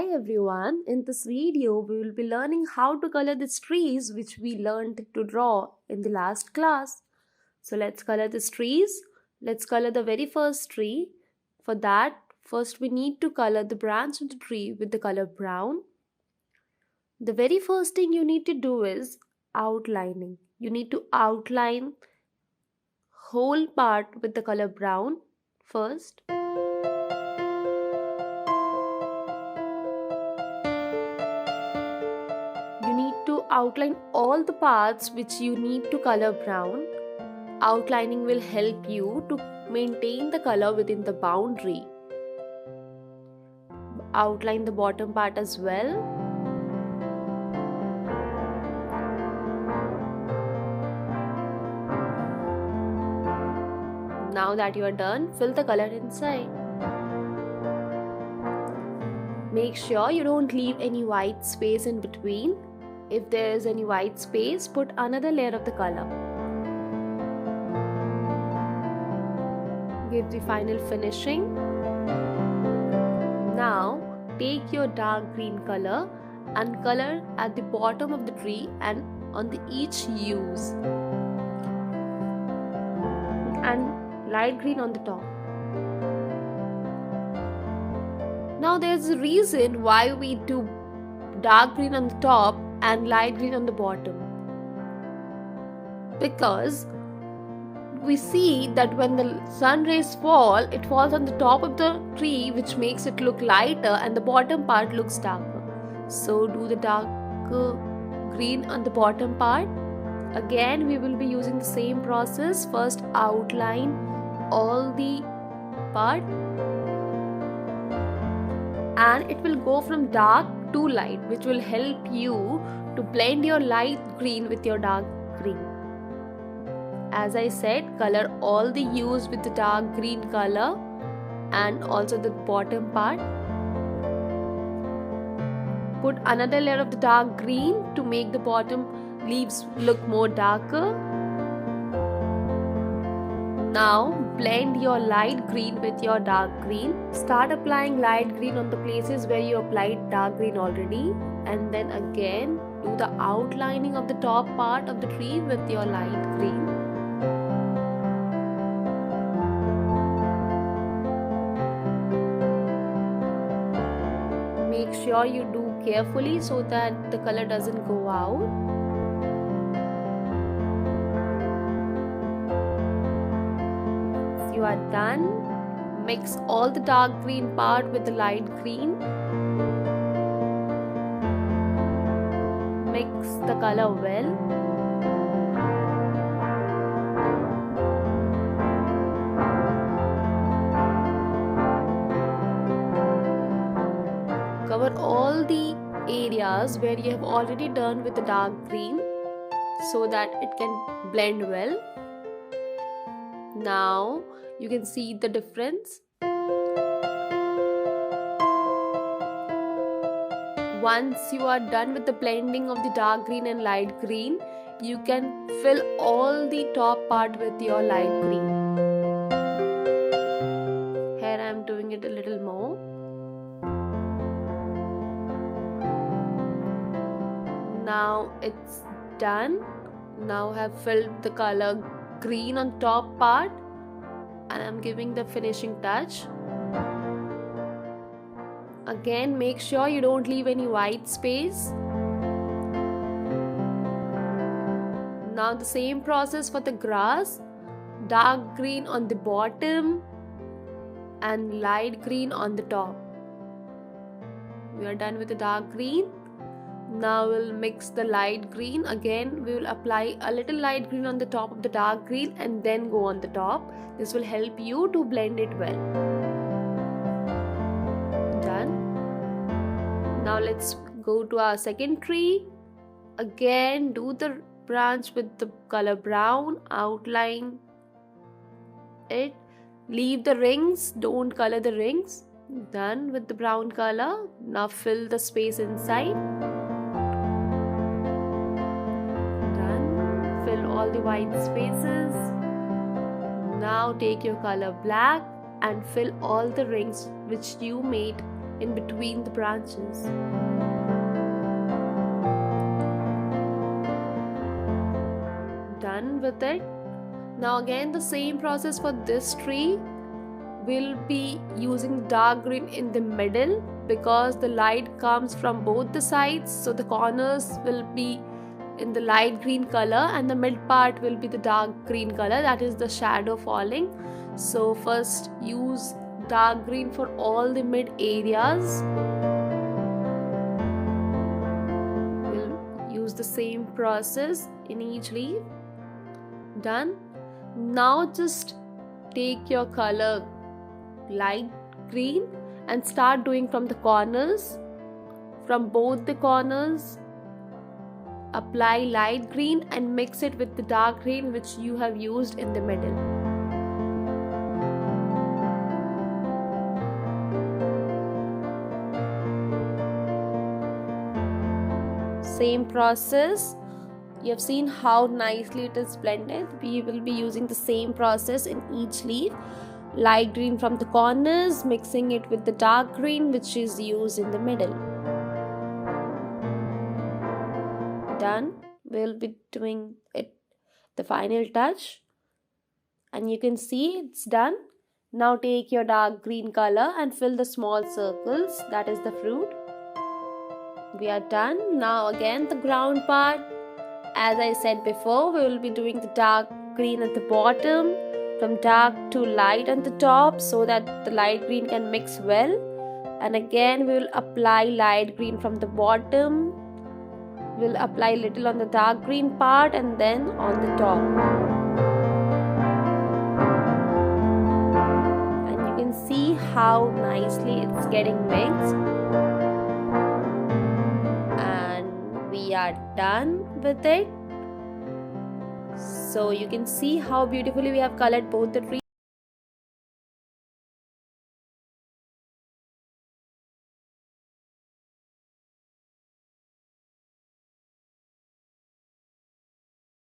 Hi everyone, in this video we will be learning how to color these trees which we learned to draw in the last class. So let's color these trees. Let's color the very first tree. For that, first we need to color the branch of the tree with the color brown. The very first thing you need to do is outlining. You need to outline whole part with the color brown first. You need to outline all the parts which you need to color brown. Outlining will help you to maintain the color within the boundary. Outline the bottom part as well. Now that you are done, fill the color inside. Make sure you don't leave any white space in between. If there is any white space, put another layer of the color. Give the final finishing. Now take your dark green color and color at the bottom of the tree and on the each leaves, and light green on the top. Now there's a reason why we do dark green on the top and light green on the bottom. Because we see that when the sun rays fall, it falls on the top of the tree, which makes it look lighter and the bottom part looks darker. So do the dark green on the bottom part. Again, we will be using the same process. First outline all the part, and it will go from dark to light, which will help you to blend your light green with your dark green. As I said, color all the hues with the dark green color and also the bottom part. Put another layer of the dark green to make the bottom leaves look more darker. Now blend your light green with your dark green. Start applying light green on the places where you applied dark green already, and then again do the outlining of the top part of the tree with your light green. Make sure you do carefully so that the color doesn't go out. You are done. Mix all the dark green part with the light green. Mix the color well. Cover all the areas where you have already done with the dark green so that it can blend well. Now you can see the difference. Once you are done with the blending of the dark green and light green, you can fill all the top part with your light green. Here I am doing it a little more. Now it's done. Now I have filled the color green on top part and I'm giving the finishing touch. Again, make sure you don't leave any white space. Now the same process for the grass. Dark green on the bottom and light green on the top. We are done with the dark green. Now we'll mix the light green. Again, we will apply a little light green on the top of the dark green and then go on the top. This will help you to blend it well. Done. Now let's go to our second tree. Again, do the branch with the color brown. Outline it. Leave the rings. Don't color the rings. Done with the brown color. Now fill the space inside. All the white spaces. Now take your color black and fill all the rings which you made in between the branches. Done with it. Now again the same process for this tree. We'll be using dark green in the middle because the light comes from both the sides, so the corners will be in the light green color and the mid part will be the dark green color, that is the shadow falling. So first use dark green for all the mid areas. We'll use the same process in each leaf. Done. Now just take your color light green and start doing from the corners. From both the corners, apply light green and mix it with the dark green which you have used in the middle. Same process. You have seen how nicely it is blended. We will be using the same process in each leaf. Light green from the corners, mixing it with the dark green which is used in the middle. Done. We'll be doing it the final touch and you can see it's done. Now take your dark green color and fill the small circles, that is the fruit. We are done. Now again the ground part. As I said before, we will be doing the dark green at the bottom, from dark to light on the top so that the light green can mix well. And again we will apply light green from the bottom. We'll apply little on the dark green part and then on the top. And you can see how nicely it's getting mixed. And we are done with it. So you can see how beautifully we have colored both the trees.